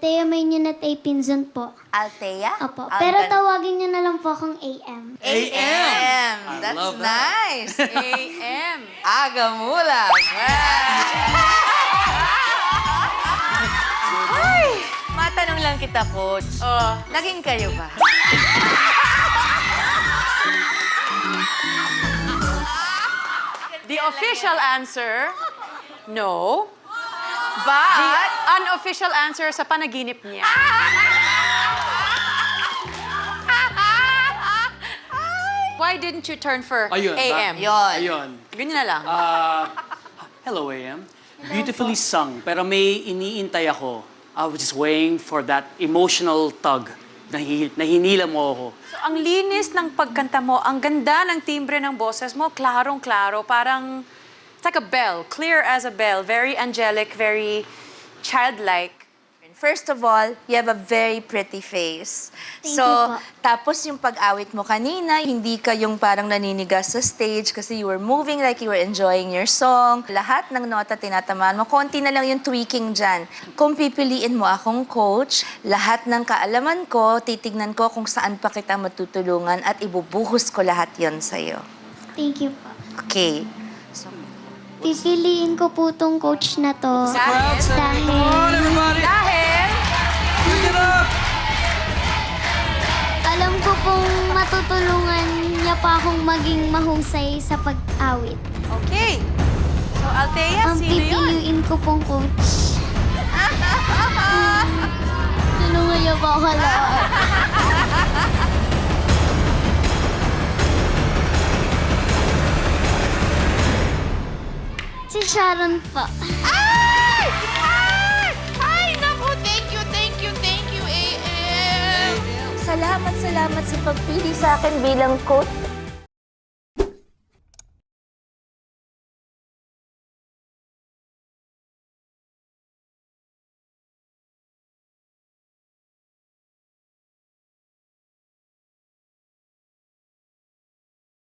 Althea Maynionat Pinzon po. Althea? Opo. Pero tawagin niyo na lang po akong AM. AM. That's love that. nice. AM. Aga mula. Ay, matanong lang kita, Coach. Oh. Naging kayo ba? The official answer, no. The But, unofficial answer sa panaginip niya. Why didn't you turn for Ayun. AM? Yun. Ayun. Ganyan na lang. Hello, AM. Beautifully sung, pero may iniintay ako. I was just waiting for that emotional tug na hinila mo ako. So, ang linis ng pagkanta mo, ang ganda ng timbre ng boses mo, klarong-klaro, parang it's like a bell, clear as a bell, very angelic, very childlike. first of all, you have a very pretty face. Thank So, you po. tapos yung pag-awit mo kanina, hindi ka yung parang naninigas sa stage kasi you were moving like you were enjoying your song. Lahat ng nota tinatamaan mo, konti na lang yung tweaking dyan. Kung pipiliin mo akong coach, lahat ng kaalaman ko, titignan ko kung saan pa kita matutulungan at ibubuhos ko lahat yon sa'yo. Thank you po. Okay. So, Pipiliin ko po tong coach na to. Dahil? Dahil? Alam ko pong matutulungan niya pa akong maging mahusay sa pag-awit. Okay. So, Althea, Ang sino yun? pipiliin ko pong coach. Tulungan niyo po ako lahat. Si Sharon po. Ay! Ay! Ay, naku! Thank you, AM! Salamat sa pagpili sa akin bilang coach.